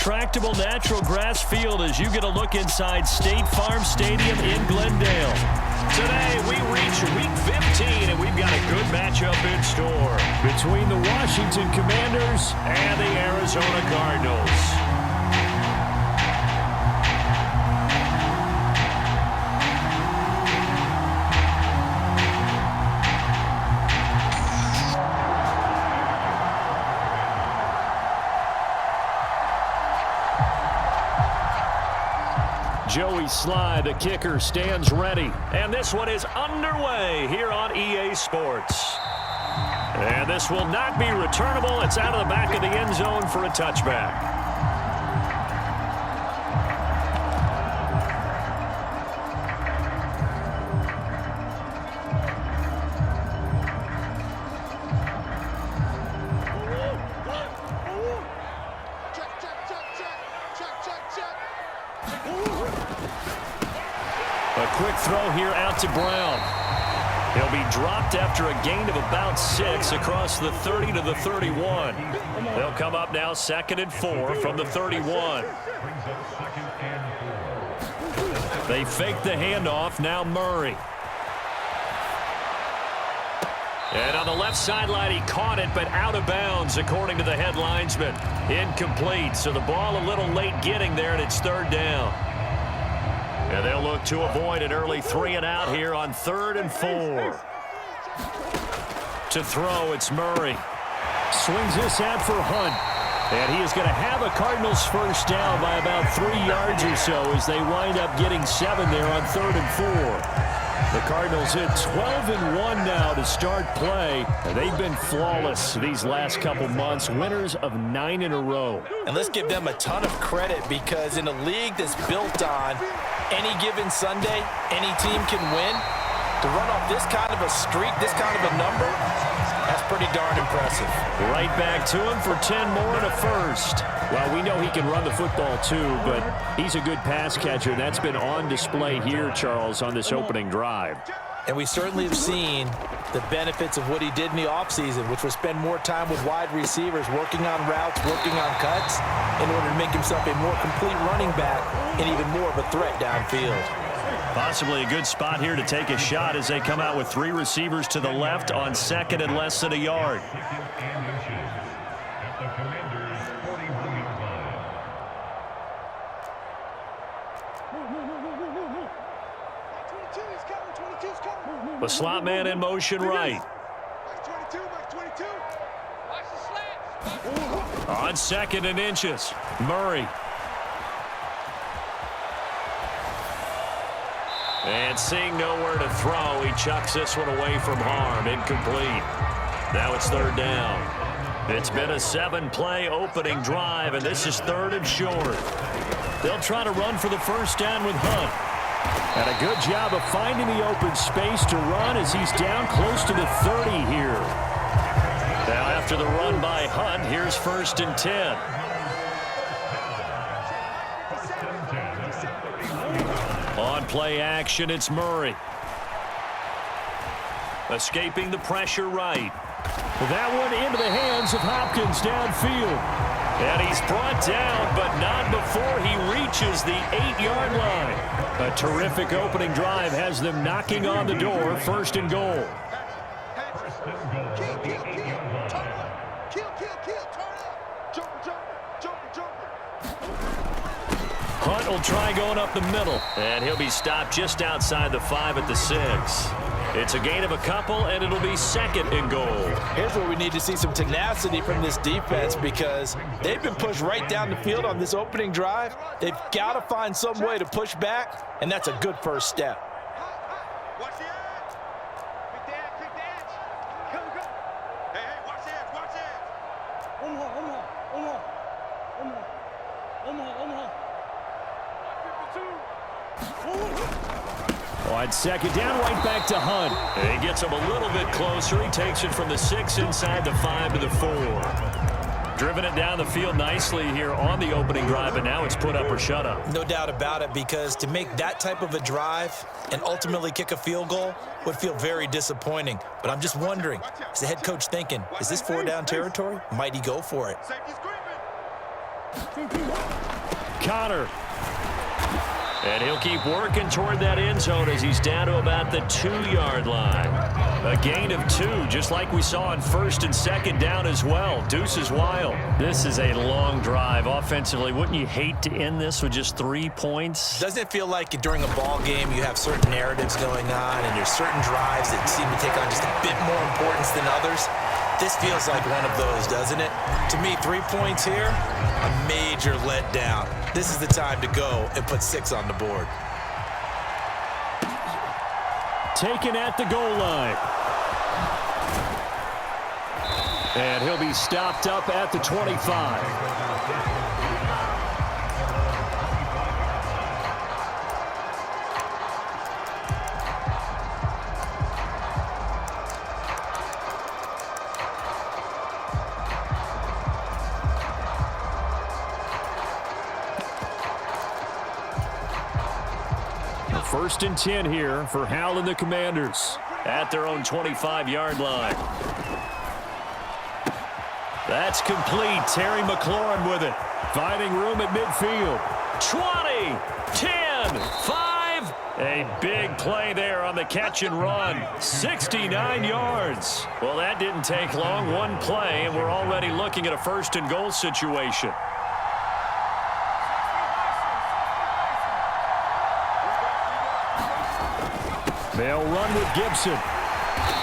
Tractable natural grass field as you get a look inside State Farm Stadium in Glendale. Today we reach week 15 and we've got a good matchup in store between the Washington Commanders and the Arizona Cardinals. Joey Sly, the kicker, stands ready. And this one is underway here on EA Sports. And this will not be returnable. It's out of the back of the end zone for a touchback. Quick throw here out to Brown. He'll be dropped after a gain of about 6 across the 30 to the 31. They'll come up now 2nd and 4 from the 31. They fake the handoff. Now Murray. And on the left sideline, he caught it, but out of bounds, according to the head linesman. Incomplete, so the ball a little late getting there, and it's 3rd down. And they'll look to avoid an early 3-and-out here on 3rd and 4. To throw, it's Murray. Swings this out for Hunt. And he is going to have a Cardinals first down by about 3 yards or so as they wind up getting 7 there on 3rd and 4. The Cardinals hit 12-1 now to start play. And they've been flawless these last couple months, winners of 9 in a row. And let's give them a ton of credit because in a league that's built on any given Sunday, any team can win. To run off this kind of a streak, this kind of a number, that's pretty darn impressive. Right back to him for 10 more and a first. Well, we know he can run the football too, but he's a good pass catcher. That's been on display here, Charles, on this opening drive. And we certainly have seen the benefits of what he did in the offseason, which was spend more time with wide receivers, working on routes, working on cuts, in order to make himself a more complete running back and even more of a threat downfield. Possibly a good spot here to take a shot as they come out with 3 receivers to the left on 2nd and less than a yard. The slot man in motion right. On 2nd and inches, Murray. And seeing nowhere to throw, he chucks this one away from harm. Incomplete. Now it's 3rd down. It's been a 7-play opening drive, and this is 3rd and short. They'll try to run for the first down with Hunt. And a good job of finding the open space to run as he's down close to the 30 here. Now after the run by Hunt, here's 1st and 10. On play action, it's Murray. Escaping the pressure right. That one into the hands of Hopkins downfield. And he's brought down, but not before he reaches the 8-yard line. A terrific opening drive has them knocking on the door, 1st and goal. Hunt will try going up the middle, and he'll be stopped just outside the 5 at the 6. It's a gain of a couple, and it'll be 2nd and goal. Here's where we need to see some tenacity from this defense because they've been pushed right down the field on this opening drive. They've got to find some way to push back, and that's a good first step. Watch the edge. Quick edge. Come. Hey, watch the edge. One more. On 2nd down, right back to Hunt. And he gets him a little bit closer. He takes it from the 6 inside the 5 to the 4. Driven it down the field nicely here on the opening drive, and now it's put up or shut up. No doubt about it, because to make that type of a drive and ultimately kick a field goal would feel very disappointing. But I'm just wondering, is the head coach thinking, is this 4-down territory? Might he go for it? Connor. And he'll keep working toward that end zone as he's down to about the 2-yard line. A gain of 2, just like we saw on 1st and 2nd down as well. Deuce is wild. This is a long drive offensively. Wouldn't you hate to end this with just 3 points? Doesn't it feel like during a ball game you have certain narratives going on and there's certain drives that seem to take on just a bit more importance than others? This feels like one of those, doesn't it? To me, 3 points here, a major letdown. This is the time to go and put 6 on the board. Taken at the goal line. And he'll be stopped up at the 25. First and 10 here for Howell and the Commanders at their own 25-yard line. That's complete. Terry McLaurin with it. Finding room at midfield. 20, 10, 5. A big play there on the catch and run. 69 yards. Well, that didn't take long. One play, and we're already looking at a 1st and goal situation. They'll run with Gibson.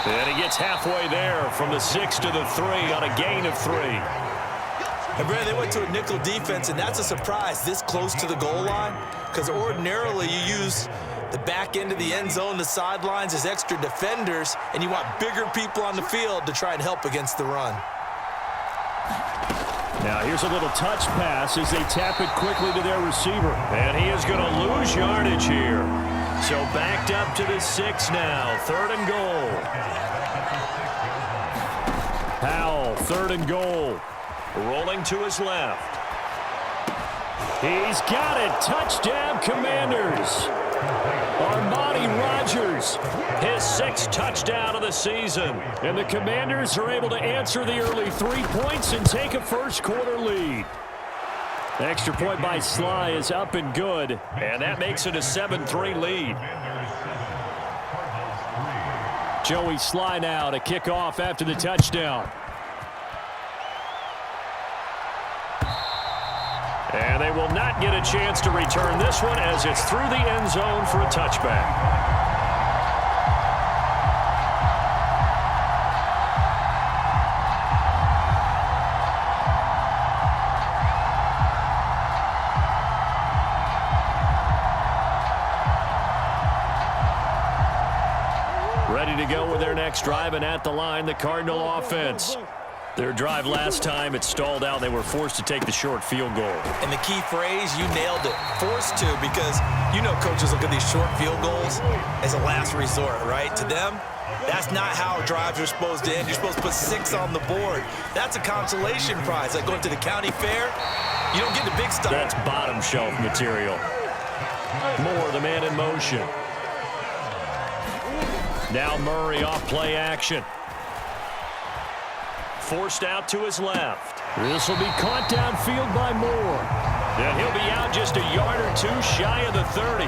And he gets halfway there from the 6 to the 3 on a gain of 3. And Brad, they went to a nickel defense, and that's a surprise this close to the goal line, because ordinarily you use the back end of the end zone, the sidelines as extra defenders, and you want bigger people on the field to try and help against the run. Now here's a little touch pass as they tap it quickly to their receiver. And he is going to lose yardage here. So backed up to the 6 now. 3rd and goal. Howell, 3rd and goal. Rolling to his left. He's got it. Touchdown, Commanders. Armani Rogers, his 6th touchdown of the season. And the Commanders are able to answer the early 3 points and take a first-quarter lead. The extra point by Sly is up and good, and that makes it a 7-3 lead. Joey Sly now to kick off after the touchdown. And they will not get a chance to return this one as it's through the end zone for a touchback. Ready to go with their next drive, and at the line, the Cardinal offense. Their drive last time, it stalled out. They were forced to take the short field goal. And the key phrase, you nailed it. Forced to, because you know coaches look at these short field goals as a last resort, right? To them, that's not how drives are supposed to end. You're supposed to put 6 on the board. That's a consolation prize. Like going to the county fair, you don't get the big stuff. That's bottom shelf material. Moore, the man in motion. Now Murray off play action. Forced out to his left. This will be caught downfield by Moore. And he'll be out just a yard or 2 shy of the 30.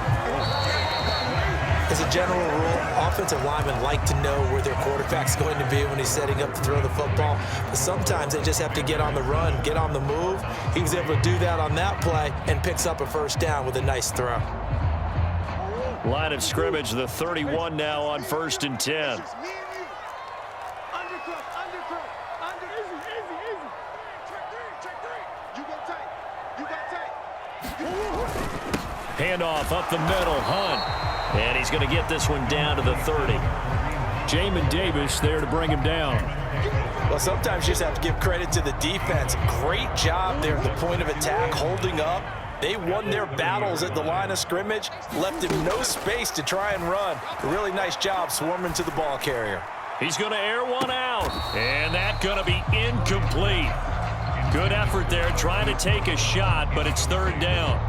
As a general rule, offensive linemen like to know where their quarterback's going to be when he's setting up to throw the football. But sometimes they just have to get on the run, get on the move. He was able to do that on that play and picks up a 1st down with a nice throw. Line of scrimmage, the 31 now on 1st and 10. Handoff up the middle, Hunt. And he's going to get this one down to the 30. Jamin Davis there to bring him down. Well, sometimes you just have to give credit to the defense. Great job there at the point of attack, holding up. They won their battles at the line of scrimmage, left him no space to try and run. A really nice job swarming to the ball carrier. He's going to air one out, and that's going to be incomplete. Good effort there trying to take a shot, but it's 3rd down.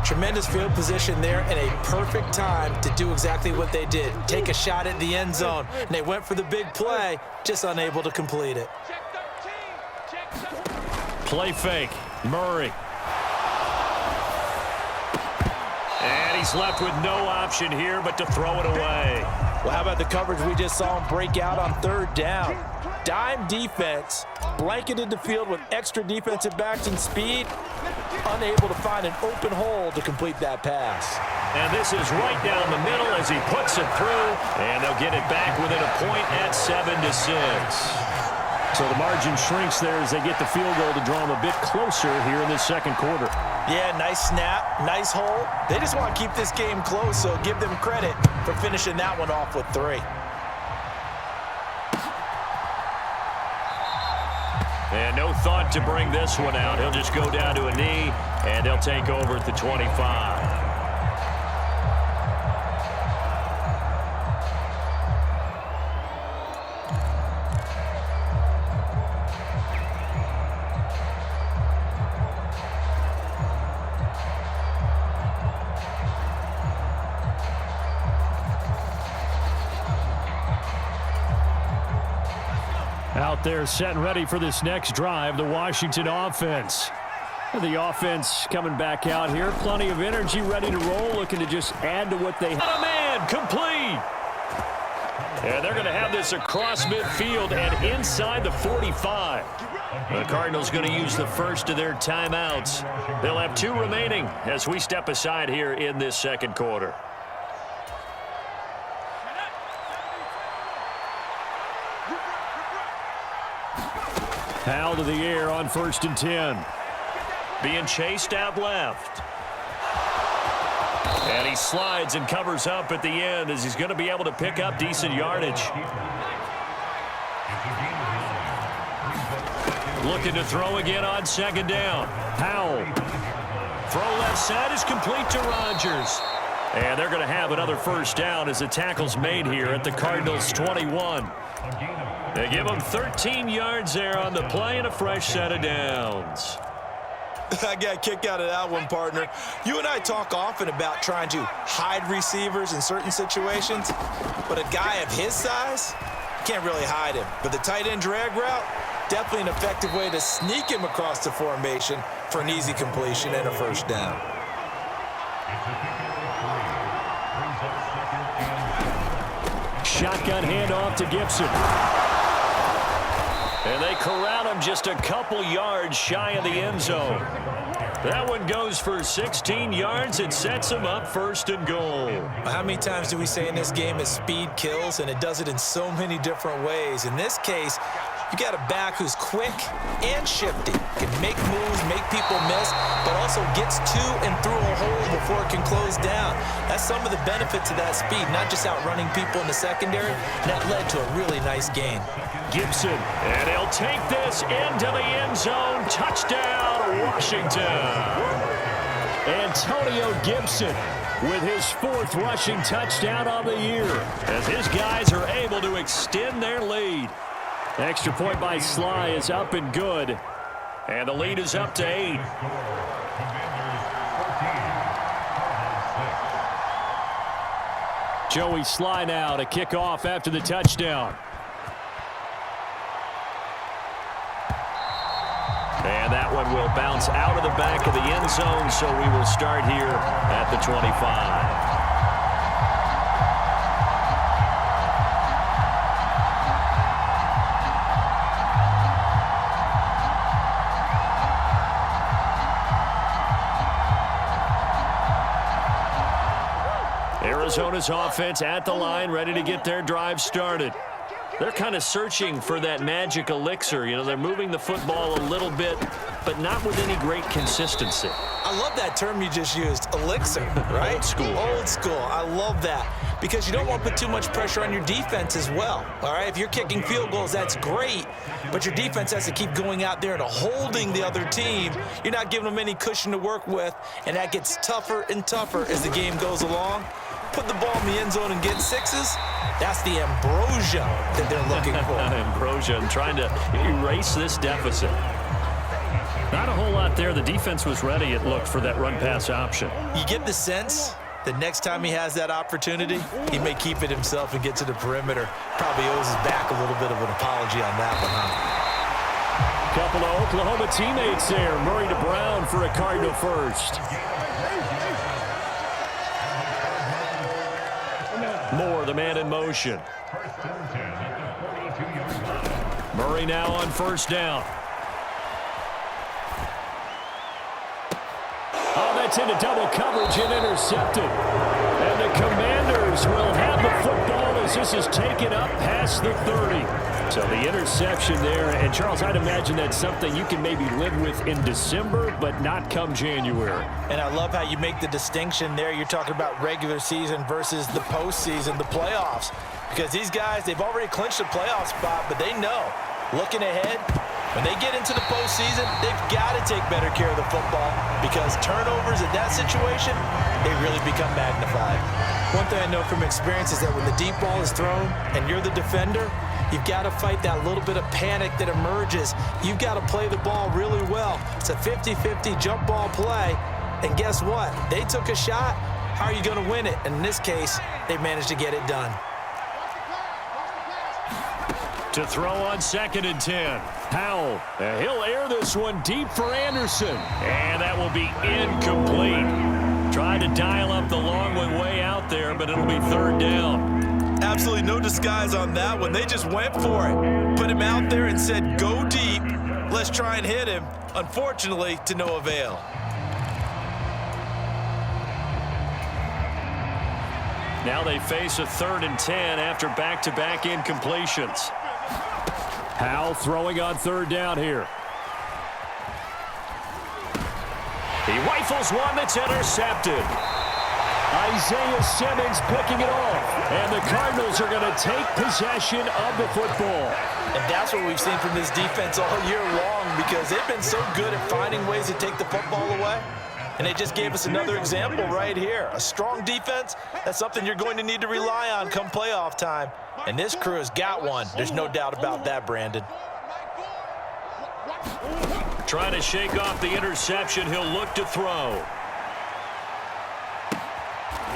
Tremendous field position there and a perfect time to do exactly what they did. Take a shot at the end zone. And they went for the big play, just unable to complete it. Play fake. Murray He's left with no option here but to throw it away. Well, how about the coverage we just saw him break out on third down? Dime defense, blanketed the field with extra defensive backs and speed, unable to find an open hole to complete that pass. And this is right down the middle as he puts it through, and they'll get it back within a point at 7-6. So the margin shrinks there as they get the field goal to draw them a bit closer here in this second quarter. Yeah, nice snap, nice hole. They just want to keep this game close, so give them credit for finishing that one off with 3. And no thought to bring this one out. He'll just go down to a knee, and they'll take over at the 25. Out there set and ready for this next drive, the Washington offense. The offense coming back out here. Plenty of energy, ready to roll, looking to just add to what they have. A man, complete. And they're going to have this across midfield and inside the 45. The Cardinals going to use the first of their timeouts. They'll have 2 remaining as we step aside here in this second quarter. Foul to the air on 1st and 10. Being chased out left. And he slides and covers up at the end as he's going to be able to pick up decent yardage. Looking to throw again on 2nd down. Powell. Throw left side is complete to Rodgers. And they're going to have another first down as the tackle's made here at the Cardinals' 21. They give him 13 yards there on the play and a fresh set of downs. I got a kick out of that one, partner. You and I talk often about trying to hide receivers in certain situations, but a guy of his size, can't really hide him. But the tight end drag route, definitely an effective way to sneak him across the formation for an easy completion and a first down. Shotgun handoff to Gibson. And they corral him just a couple yards shy of the end zone. That one goes for 16 yards. It sets him up 1st and goal. How many times do we say in this game is speed kills, and it does it in so many different ways. In this case, you got a back who's quick and shifty, can make moves, make people miss, but also gets to and through a hole before it can close down. That's some of the benefits of that speed, not just outrunning people in the secondary. That led to a really nice gain. Gibson, and he'll take this into the end zone. Touchdown, Washington. Antonio Gibson with his 4th rushing touchdown of the year, as his guys are able to extend their lead. Extra point by Sly is up and good. And the lead is up to 8. Joey Sly now to kick off after the touchdown. And that one will bounce out of the back of the end zone, so we will start here at the 25. Arizona's offense at the line, ready to get their drive started. They're kind of searching for that magic elixir. You know, they're moving the football a little bit, but not with any great consistency. I love that term you just used, elixir, right? Old school. Old school. I love that because you don't want to put too much pressure on your defense as well, all right? If you're kicking field goals, that's great, but your defense has to keep going out there and holding the other team. You're not giving them any cushion to work with, and that gets tougher and tougher as the game goes along. Put the ball in the end zone and get 6s. That's the ambrosia that they're looking for. Ambrosia and trying to erase this deficit. Not a whole lot there. The defense was ready, it looked, for that run-pass option. You get the sense that next time he has that opportunity, he may keep it himself and get to the perimeter. Probably owes his back a little bit of an apology on that one, huh? Couple of Oklahoma teammates there. Murray to Brown for a Cardinal first. Moore, the man in motion. Murray now on first down. Oh, that's into double coverage and intercepted. And the Commanders will have the football as this is taken up past the 30. So the interception there. And, Charles, I'd imagine that's something you can maybe live with in December, but not come January. And I love how you make the distinction there. You're talking about regular season versus the postseason, the playoffs. Because these guys, they've already clinched a playoff spot, but they know, looking ahead, when they get into the postseason, they've got to take better care of the football because turnovers in that situation, they really become magnified. One thing I know from experience is that when the deep ball is thrown and you're the defender, you've got to fight that little bit of panic that emerges. You've got to play the ball really well. It's a 50-50 jump ball play, and guess what? They took a shot. How are you going to win it? And in this case, they managed to get it done. To throw on 2nd and 10. Powell, he'll air this one deep for Anderson. And that will be incomplete. Tried to dial up the long one way out there, but it'll be 3rd down. Absolutely no disguise on that one. They just went for it. Put him out there and said, go deep. Let's try and hit him. Unfortunately, to no avail. Now they face a 3rd and 10 after back-to-back incompletions. Powell throwing on 3rd down here. He rifles one that's intercepted. Isaiah Simmons picking it off. And the Cardinals are going to take possession of the football. And that's what we've seen from this defense all year long because they've been so good at finding ways to take the football away. And they just gave us another example right here. A strong defense, that's something you're going to need to rely on come playoff time. And this crew has got one. There's no doubt about that, Brandon. Trying to shake off the interception. He'll look to throw.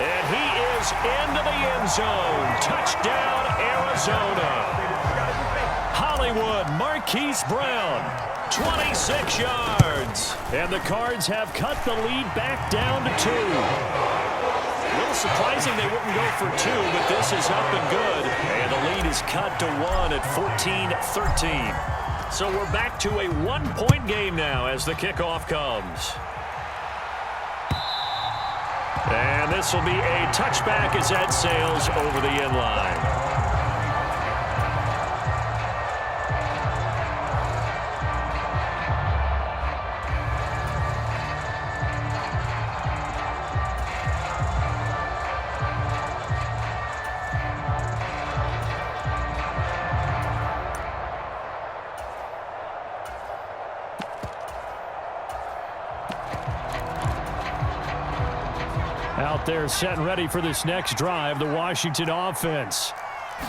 And he is into the end zone. Touchdown, Arizona. Hollywood, Marquise Brown, 26 yards. And the Cards have cut the lead back down to 2. A little surprising they wouldn't go for 2, but this is up and good. And the lead is cut to 1 at 14-13. So we're back to a 1-point game now as the kickoff comes. And this will be a touchback as that sails over the end line. Out there set and ready for this next drive, the Washington offense.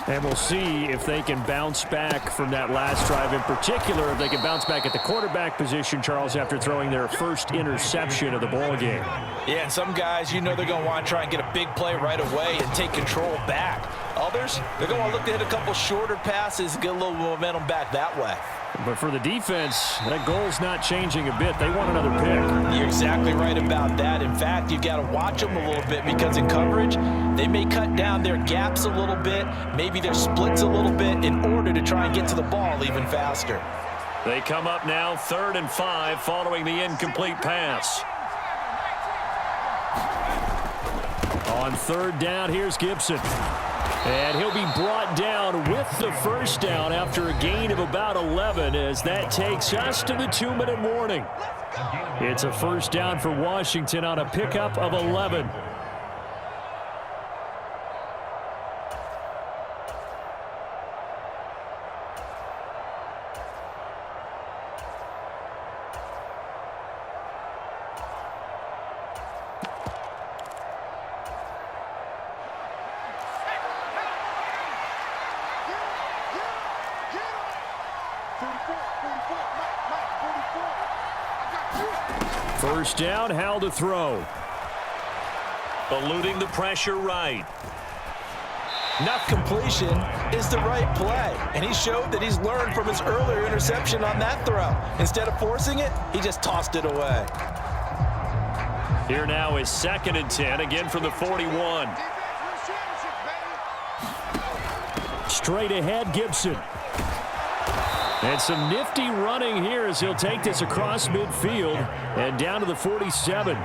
And we'll see if they can bounce back from that last drive. In particular, if they can bounce back at the quarterback position, Charles, after throwing their first interception of the ball game. Yeah, and some guys, you know they're going to want to try and get a big play right away and take control back. Others, they're going to want to look to hit a couple shorter passes and get a little momentum back that way. But for the defense, that goal's not changing a bit. They want another pick. You're exactly right about that. In fact, you've got to watch them a little bit because in coverage, they may cut down their gaps a little bit, maybe their splits a little bit in order to try and get to the ball even faster. They come up now 3rd and 5 following the incomplete pass. On 3rd down, here's Gibson. And he'll be brought down with the first down after a gain of about 11 as that takes us to the 2-minute warning. It's a first down for Washington on a pickup of 11. First down, Howell to throw. Eluding the pressure right. Enough completion is the right play, and he showed that he's learned from his earlier interception on that throw. Instead of forcing it, he just tossed it away. Here now is 2nd and 10, again from the 41. straight ahead, Gibson. And some nifty running here as he'll take this across midfield and down to the 47.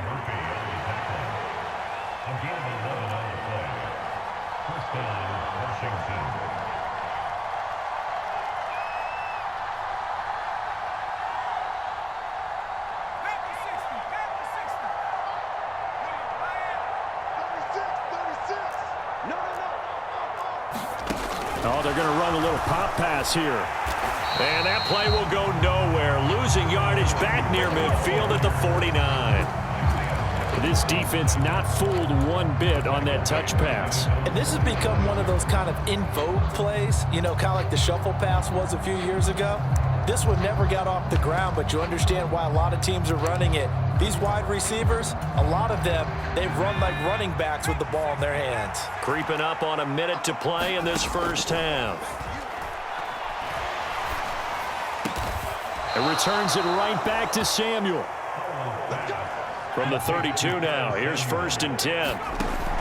Oh, they're going to run a little pop pass here. And that play will go nowhere. Losing yardage back near midfield at the 49. This defense not fooled one bit on that touch pass. And this has become one of those kind of in vogue plays, you know, kind of like the shuffle pass was a few years ago. This one never got off the ground, but you understand why a lot of teams are running it. These wide receivers, a lot of them, they've run like running backs with the ball in their hands. Creeping up on a minute to play in this first half. It returns it right back to Samuel. From the 32 now, here's 1st and 10.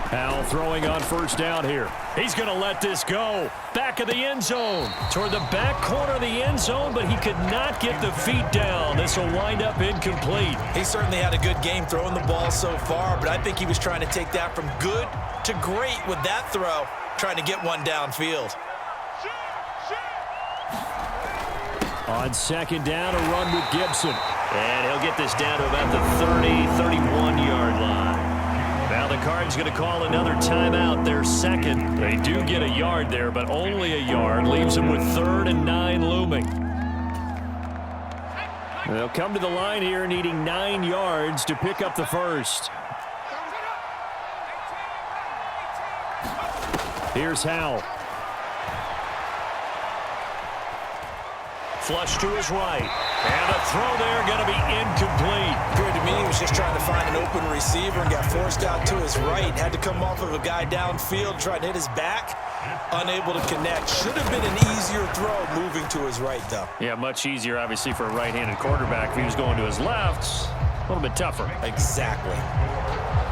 Howell throwing on first down here. He's going to let this go. Back of the end zone. Toward the back corner of the end zone, but he could not get the feet down. This will wind up incomplete. He certainly had a good game throwing the ball so far, but I think he was trying to take that from good to great with that throw, trying to get one downfield. On second down, a run with Gibson. And he'll get this down to about the 30, 31-yard line. Now the Cards going to call another timeout, their second. They do get a yard there, but only a yard. Leaves them with 3rd and 9 looming. They'll come to the line here needing 9 yards to pick up the first. Here's Howell. Flush to his right. And the throw there going to be incomplete. Appeared to me he was just trying to find an open receiver and got forced out to his right. Had to come off of a guy downfield, trying to hit his back. Unable to connect. Should have been an easier throw moving to his right, though. Yeah, much easier, obviously, for a right-handed quarterback. If he was going to his left, a little bit tougher. Exactly.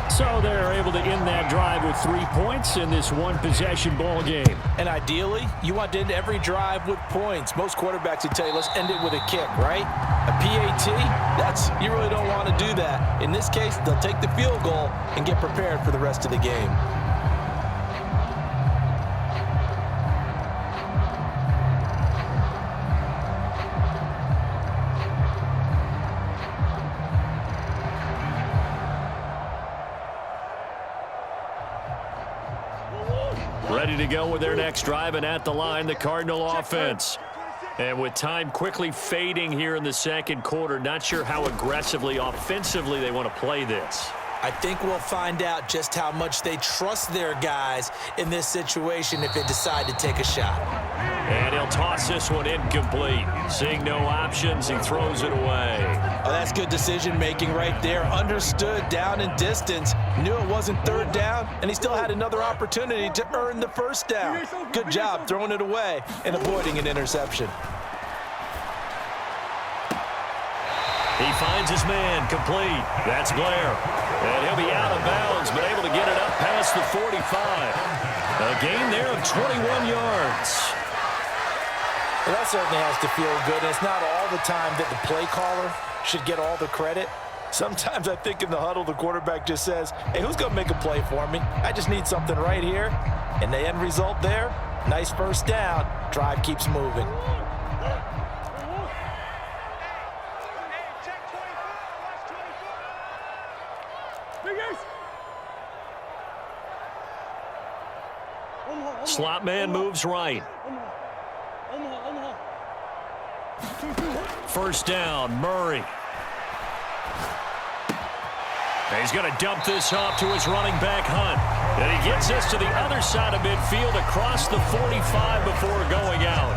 So they're able to end that drive with 3 points in this one-possession ball game. And ideally, you want to end every drive with points. Most quarterbacks would tell you, let's end it with a kick, right? A PAT, you really don't want to do that. In this case, they'll take the field goal and get prepared for the rest of the game. Ready to go with their next drive, and at the line, the Cardinal offense. And with time quickly fading here in the second quarter, not sure how aggressively, offensively they want to play this. I think we'll find out just how much they trust their guys in this situation if they decide to take a shot. And he'll toss this one incomplete. Seeing no options, he throws it away. Oh, that's good decision-making right there. Understood down and distance. Knew it wasn't 3rd down, and he still had another opportunity to earn the first down. Good job throwing it away and avoiding an interception. He finds his man, complete. That's Blair. And he'll be out of bounds, but able to get it up past the 45. A gain there of 21 yards. Well, that certainly has to feel good. And it's not all the time that the play caller should get all the credit. Sometimes I think in the huddle, the quarterback just says, hey, who's going to make a play for me? I just need something right here. And the end result there, nice first down. Drive keeps moving. Slot man moves right. First down, Murray. And he's going to dump this off to his running back, Hunt. And he gets this to the other side of midfield across the 45 before going out.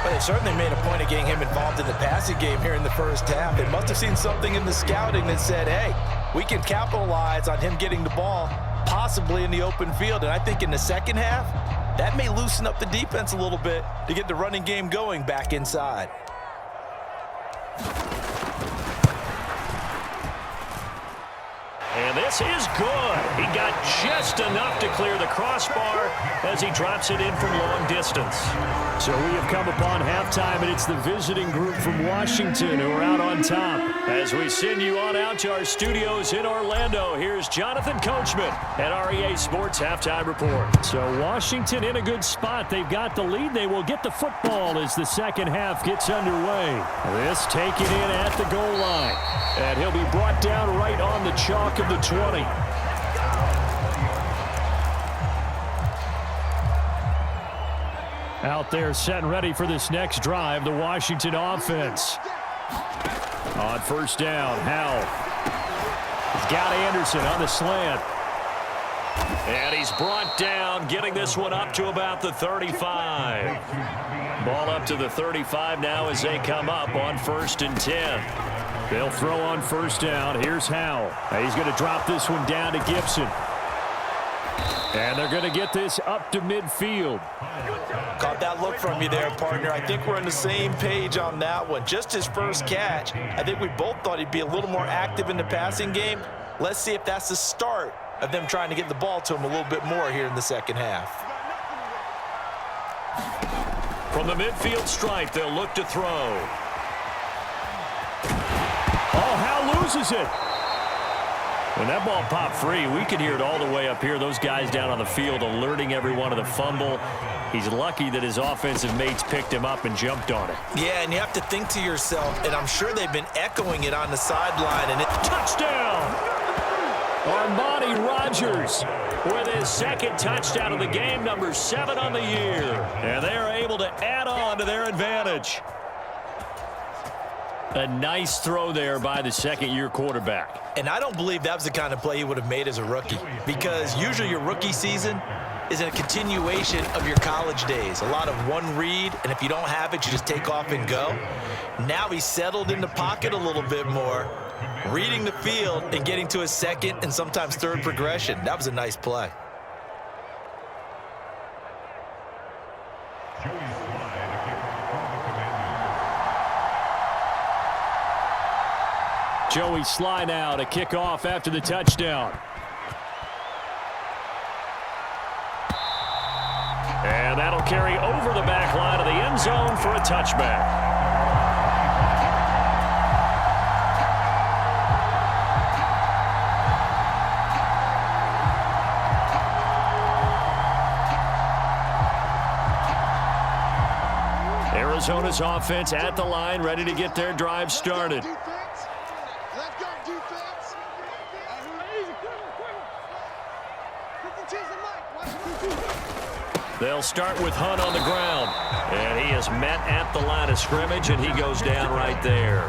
Well, they certainly made a point of getting him involved in the passing game here in the first half. They must have seen something in the scouting that said, hey, we can capitalize on him getting the ball possibly in the open field. And I think in the second half, that may loosen up the defense a little bit to get the running game going back inside. And And this is good. He got just enough to clear the crossbar as he drops it in from long distance. So we have come upon halftime, and it's the visiting group from Washington who are out on top. As we send you on out to our studios in Orlando, here's Jonathan Coachman at REA Sports Halftime Report. So Washington in a good spot. They've got the lead. They will get the football as the second half gets underway. This taken in at the goal line. And he'll be brought down right on the chalk of the 20. Out there set and ready for this next drive, the Washington offense. On first down, Howell. He's got Anderson on the slant. And he's brought down, getting this one up to about the 35. Ball up to the 35 now as they come up on 1st and 10. They'll throw on first down. Here's Howell. He's going to drop this one down to Gibson. And they're going to get this up to midfield. Caught that look from you there, partner. I think we're on the same page on that one. Just his first catch. I think we both thought he'd be a little more active in the passing game. Let's see if that's the start of them trying to get the ball to him a little bit more here in the second half. From the midfield stripe, they'll look to throw. Oh, Howell loses it. When that ball popped free, we could hear it all the way up here. Those guys down on the field alerting everyone of the fumble. He's lucky that his offensive mates picked him up and jumped on it. Yeah, and you have to think to yourself, and I'm sure they've been echoing it on the sideline. And touchdown! Armani Rogers with his second touchdown of the game, number 7 on the year. And they are able to add on to their advantage. A nice throw there by the second-year quarterback. And I don't believe that was the kind of play he would have made as a rookie, because usually your rookie season is a continuation of your college days. A lot of one read, and if you don't have it, you just take off and go. Now he's settled in the pocket a little bit more, reading the field and getting to his second and sometimes third progression. That was a nice play. Joey Sly now to kick off after the touchdown. And that'll carry over the back line of the end zone for a touchback. Arizona's offense at the line, ready to get their drive started. They'll start with Hunt on the ground. And he is met at the line of scrimmage, and he goes down right there.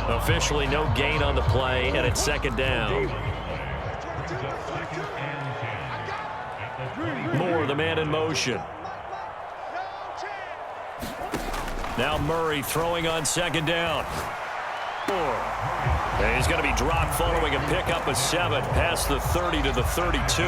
Officially no gain on the play, and it's second down. Moore, the man in motion. Now Murray throwing on second down. And he's going to be dropped following a pickup of 7 past the 30 to the 32.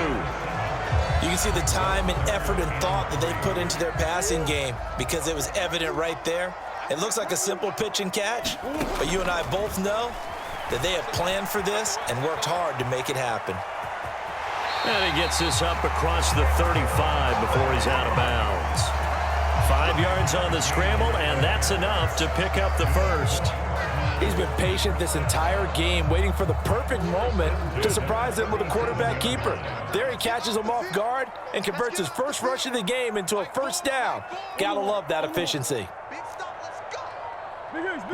You can see the time and effort and thought that they put into their passing game, because it was evident right there. It looks like a simple pitch and catch, but you and I both know that they have planned for this and worked hard to make it happen. And he gets this up across the 35 before he's out of bounds. 5 yards on the scramble, and that's enough to pick up the first. He's been patient this entire game, waiting for the perfect moment to surprise them with a quarterback keeper. There he catches him off guard and converts his first rush of the game into a first down. Gotta love that efficiency.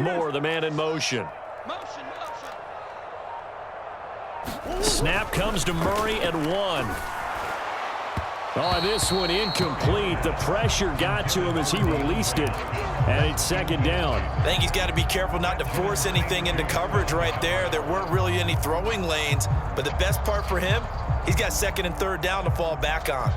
Moore, the man in motion. Snap comes to Murray at 1. Oh, this one incomplete. The pressure got to him as he released it, and it's second down. I think he's got to be careful not to force anything into coverage right there. There weren't really any throwing lanes, but the best part for him, he's got second and third down to fall back on.